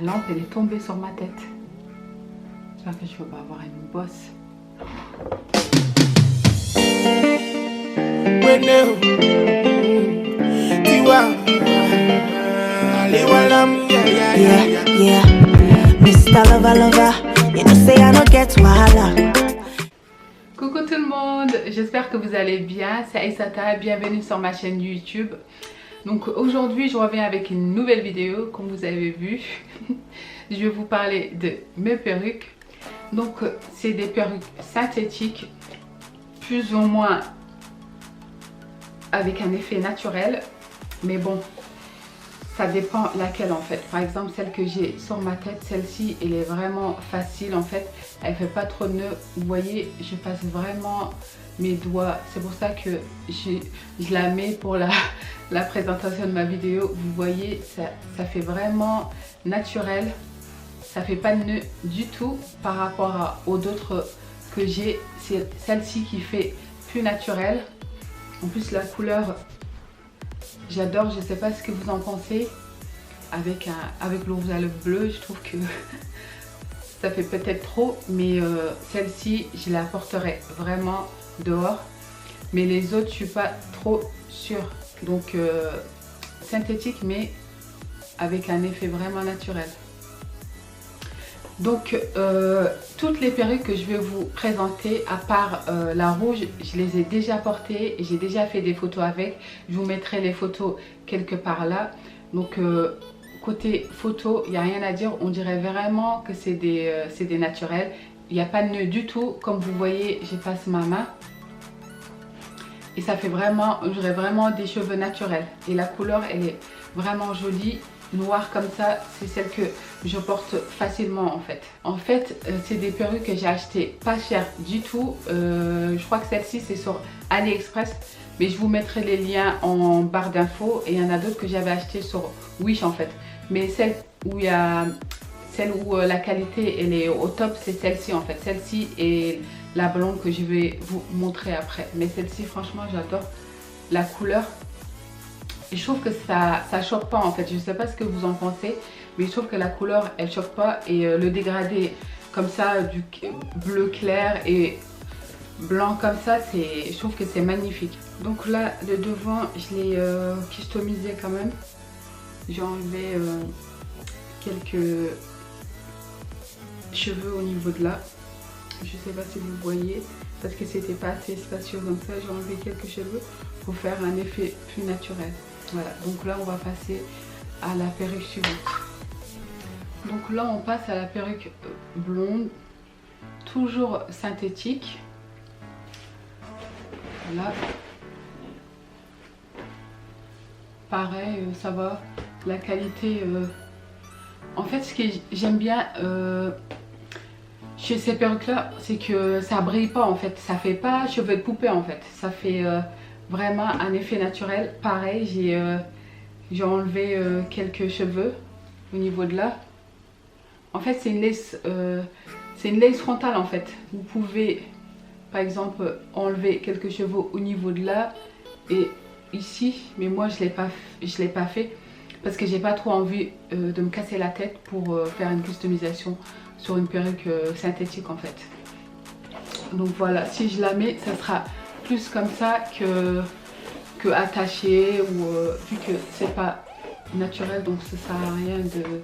La lampe elle est tombée sur ma tête. J'espère que je ne peux pas avoir une bosse. Yeah, Mr. Lover Lover, you know say I don't get wahala. Coucou tout le monde, j'espère que vous allez bien, c'est Aïssata, bienvenue sur ma chaîne YouTube. Donc aujourd'hui je reviens avec une nouvelle vidéo, comme vous avez vu. Je vais vous parler de mes perruques. Donc c'est des perruques synthétiques, plus ou moins avec un effet naturel. Mais bon, ça dépend laquelle en fait. Par exemple celle que j'ai sur ma tête, celle-ci elle est vraiment facile en fait. Elle fait pas trop de nœuds. Vous voyez, je passe vraiment mes doigts. C'est pour ça que je la mets pour la présentation de ma vidéo. Vous voyez, ça fait vraiment naturel. Ça fait pas de nœuds du tout par rapport aux d'autres que j'ai. C'est celle-ci qui fait plus naturel. En plus la couleur, j'adore. Je sais pas ce que vous en pensez. Avec le rouge à lèvres bleu, je trouve que ça fait peut-être trop. Mais celle-ci, je la porterai vraiment dehors. Mais les autres, je suis pas trop sûre. Donc synthétique, mais avec un effet vraiment naturel. Donc toutes les perruques que je vais vous présenter, à part la rouge, je les ai déjà portées et j'ai déjà fait des photos avec. Je vous mettrai les photos quelque part là. Donc côté photo, il n'y a rien à dire. On dirait vraiment que c'est des naturels. Il n'y a pas de nœud du tout. Comme vous voyez, je passe ma main. Et ça fait vraiment, j'aurais vraiment des cheveux naturels. Et la couleur, elle est vraiment jolie. Noire comme ça, c'est celle que je porte facilement en fait. En fait, c'est des perruques que j'ai achetées pas cher du tout. Je crois que celle-ci c'est sur AliExpress, mais je vous mettrai les liens en barre d'infos. Et il y en a d'autres que j'avais achetées sur Wish en fait. Mais celle où la qualité elle est au top, c'est celle-ci en fait. Celle-ci et la blonde que je vais vous montrer après. Mais celle-ci franchement j'adore la couleur. Et je trouve que ça choque pas en fait. Je sais pas ce que vous en pensez, mais je trouve que la couleur elle choque pas. Et le dégradé comme ça, du bleu clair et blanc comme ça, je trouve que c'est magnifique. Donc là le devant je l'ai customisé quand même. J'ai enlevé quelques cheveux au niveau de là. Je sais pas si vous voyez, parce que c'était pas assez spacieux, donc ça j'ai enlevé quelques cheveux pour faire un effet plus naturel. Voilà, donc là on va passer à la perruque suivante. Donc là on passe à la perruque blonde, toujours synthétique. Voilà. Pareil, ça va. La qualité... En fait, ce que j'aime bien chez ces perruques là, c'est que ça brille pas en fait. Ça fait pas cheveux de poupée en fait. Ça fait... vraiment un effet naturel. Pareil, j'ai enlevé quelques cheveux au niveau de là. En fait c'est une lace frontale en fait. Vous pouvez par exemple enlever quelques cheveux au niveau de là et ici, mais moi je l'ai pas fait parce que j'ai pas trop envie de me casser la tête pour faire une customisation sur une perruque synthétique en fait. Donc voilà, si je la mets, ça sera plus comme ça que attaché, ou vu que c'est pas naturel, donc ça sert à rien de...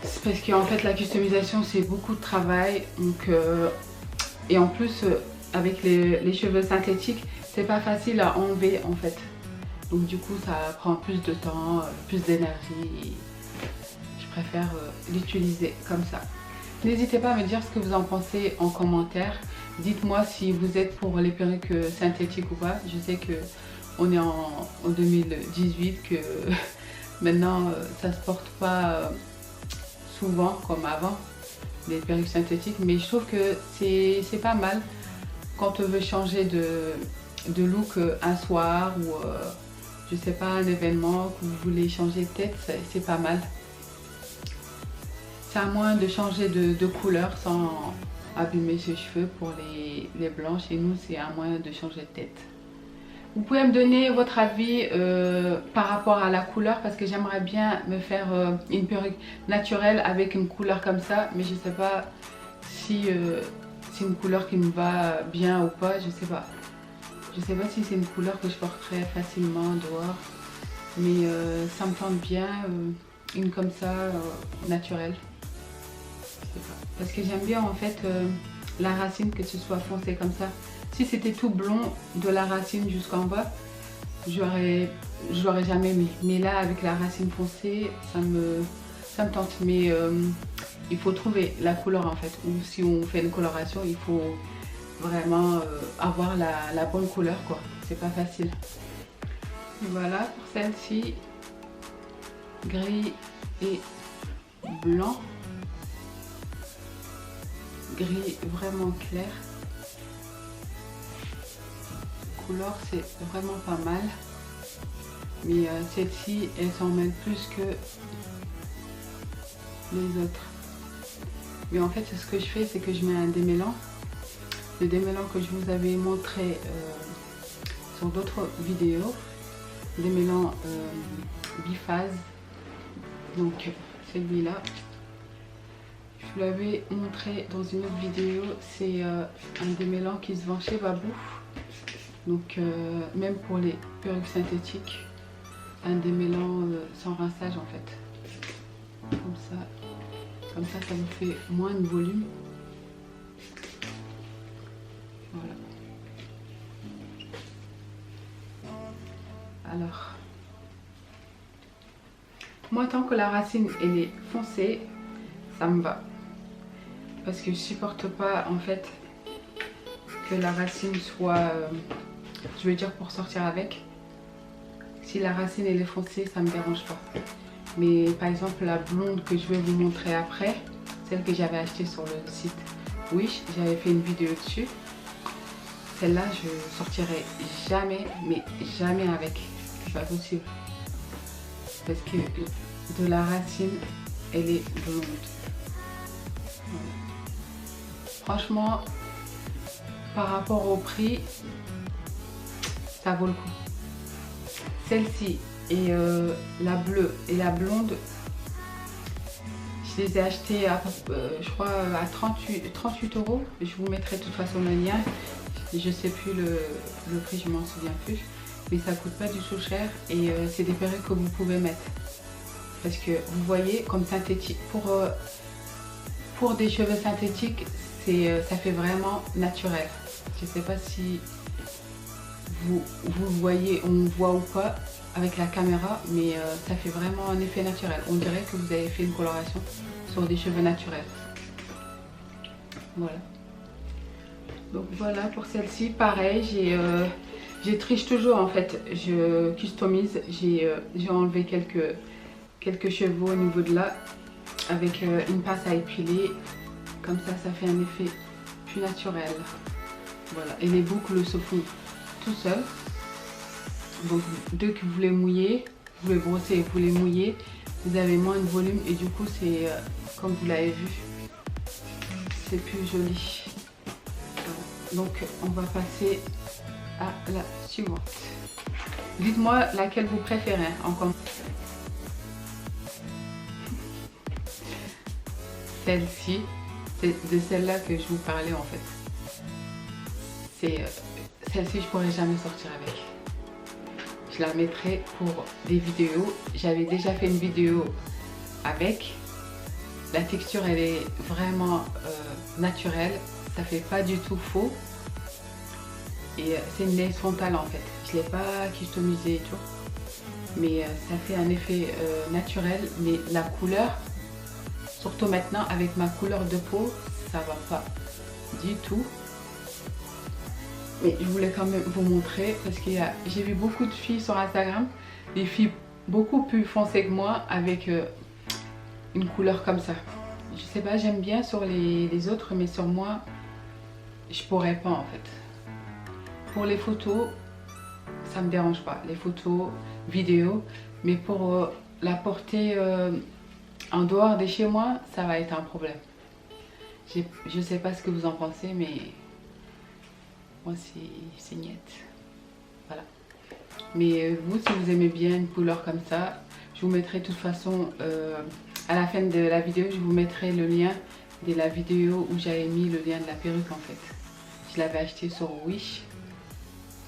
C'est parce qu'en fait la customisation c'est beaucoup de travail, donc et en plus avec les cheveux synthétiques c'est pas facile à enlever en fait, donc du coup ça prend plus de temps, plus d'énergie. Je préfère l'utiliser comme ça. N'hésitez pas à me dire ce que vous en pensez en commentaire. Dites-moi si vous êtes pour les perruques synthétiques ou pas. Je sais que on est en 2018, que maintenant ça se porte pas souvent comme avant, les perruques synthétiques. Mais je trouve que c'est pas mal quand on veut changer de look un soir ou je sais pas, un événement, que vous voulez changer de tête, c'est pas mal. C'est à moins de changer de couleur sans abîmer ses cheveux. Pour les blancs, chez nous c'est un moyen de changer de tête. Vous pouvez me donner votre avis par rapport à la couleur, parce que j'aimerais bien me faire une perruque naturelle avec une couleur comme ça, mais je sais pas si c'est une couleur qui me va bien ou pas, je sais pas. Je sais pas si c'est une couleur que je porterais facilement dehors, mais ça me tente bien, une comme ça, naturelle. Je sais pas. Parce que j'aime bien en fait la racine, que ce soit foncé comme ça. Si c'était tout blond de la racine jusqu'en bas, j'aurais jamais aimé. Mais là, avec la racine foncée, ça me tente. Mais il faut trouver la couleur en fait. Ou si on fait une coloration, il faut vraiment avoir la bonne couleur quoi. C'est pas facile. Et voilà pour celle-ci, gris et blanc. Gris vraiment clair. Couleur c'est vraiment pas mal, mais celle-ci elle s'en mêle plus que les autres. Mais en fait ce que je fais, c'est que je mets un démêlant, le démêlant que je vous avais montré sur d'autres vidéos, démêlant biphase. Donc celui-là, je vous l'avais montré dans une autre vidéo, c'est un démêlant qui se vend chez Babou. Donc même pour les perruques synthétiques, un démêlant sans rinçage en fait. Comme ça vous fait moins de volume. Voilà. Alors, moi tant que la racine elle est foncée, ça me va. Parce que je supporte pas en fait que la racine soit... je veux dire pour sortir avec, si la racine elle est foncée, ça me dérange pas. Mais par exemple la blonde que je vais vous montrer après, celle que j'avais achetée sur le site Wish, j'avais fait une vidéo dessus. Celle-là je sortirai jamais, mais jamais avec, c'est pas possible. Parce que de la racine elle est blonde. Voilà. Franchement, par rapport au prix, ça vaut le coup. Celle-ci et la bleue et la blonde, je les ai achetées à, je crois à 38 €. Je vous mettrai de toute façon le lien. Je sais plus le prix, je m'en souviens plus. Mais ça coûte pas du tout cher et c'est des perruques que vous pouvez mettre. Parce que vous voyez, comme synthétique, pour des cheveux synthétiques, ça fait vraiment naturel. Je sais pas si vous voyez, on voit ou pas avec la caméra, mais ça fait vraiment un effet naturel. On dirait que vous avez fait une coloration sur des cheveux naturels. Voilà. Donc voilà pour celle-ci. Pareil, j'ai triche toujours en fait. Je customise. J'ai enlevé quelques cheveux au niveau de là avec une pince à épiler. Comme ça fait un effet plus naturel. Voilà. Et les boucles se font tout seul. Donc dès que vous les mouillez, vous les brossez et vous les mouillez, vous avez moins de volume et du coup c'est comme vous l'avez vu, c'est plus joli. Voilà. Donc on va passer à la suivante. Dites-moi laquelle vous préférez en commentaire. Celle-ci, c'est de celle-là que je vous parlais en fait. C'est celle-ci, je pourrais jamais sortir avec. Je la mettrai pour des vidéos. J'avais déjà fait une vidéo avec. La texture elle est vraiment naturelle. Ça fait pas du tout faux. Et c'est une lace frontale en fait. Je l'ai pas customisée et tout. Mais ça fait un effet naturel. Mais la couleur, surtout maintenant avec ma couleur de peau, ça va pas du tout. Mais je voulais quand même vous montrer parce que j'ai vu beaucoup de filles sur Instagram, des filles beaucoup plus foncées que moi avec une couleur comme ça. Je sais pas, j'aime bien sur les autres, mais sur moi, je pourrais pas en fait. Pour les photos, ça me dérange pas, les photos, vidéos, mais pour la porter en dehors de chez moi, ça va être un problème. Je sais pas ce que vous en pensez, mais moi c'est niette. Voilà. Mais vous, si vous aimez bien une couleur comme ça, je vous mettrai de toute façon à la fin de la vidéo, je vous mettrai le lien de la vidéo où j'avais mis le lien de la perruque en fait. Je l'avais acheté sur Wish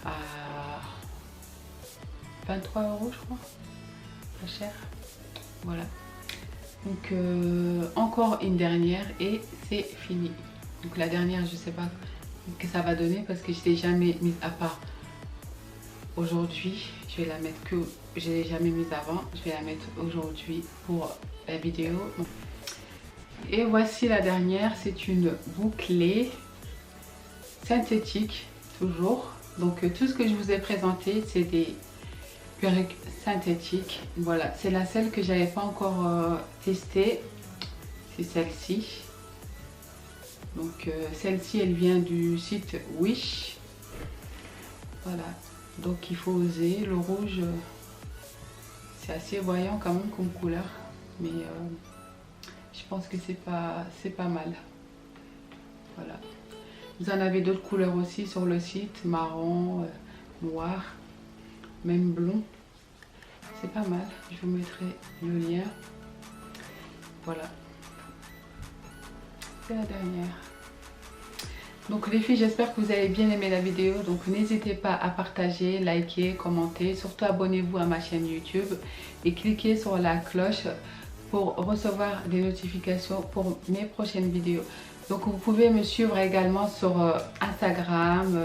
à 23 € je crois, pas cher. Voilà. Donc encore une dernière et c'est fini. Donc la dernière, je sais pas ce que ça va donner parce que je l'ai jamais mise à part aujourd'hui. Je vais la mettre que je l'ai jamais mise avant. Je vais la mettre aujourd'hui pour la vidéo. Et voici la dernière, c'est une bouclée synthétique toujours. Donc tout ce que je vous ai présenté, c'est des perruques synthétiques. Voilà, c'est la seule que j'avais pas encore testée, c'est celle-ci. Donc celle-ci, elle vient du site Wish. Voilà, donc il faut oser. Le rouge, c'est assez voyant quand même comme couleur, mais je pense que c'est pas mal. Voilà. Vous en avez d'autres couleurs aussi sur le site, marron, noir, même blond. C'est pas mal. Je vous mettrai le lien. Voilà. C'est la dernière. Donc les filles, j'espère que vous avez bien aimé la vidéo. Donc n'hésitez pas à partager, liker, commenter. Surtout abonnez-vous à ma chaîne YouTube et cliquez sur la cloche pour recevoir des notifications pour mes prochaines vidéos. Donc vous pouvez me suivre également sur Instagram,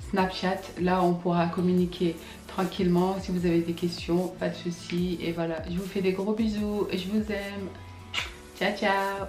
Snapchat. Là on pourra communiquer tranquillement. Si vous avez des questions, pas de soucis. Et voilà, je vous fais des gros bisous et je vous aime. Ciao ciao.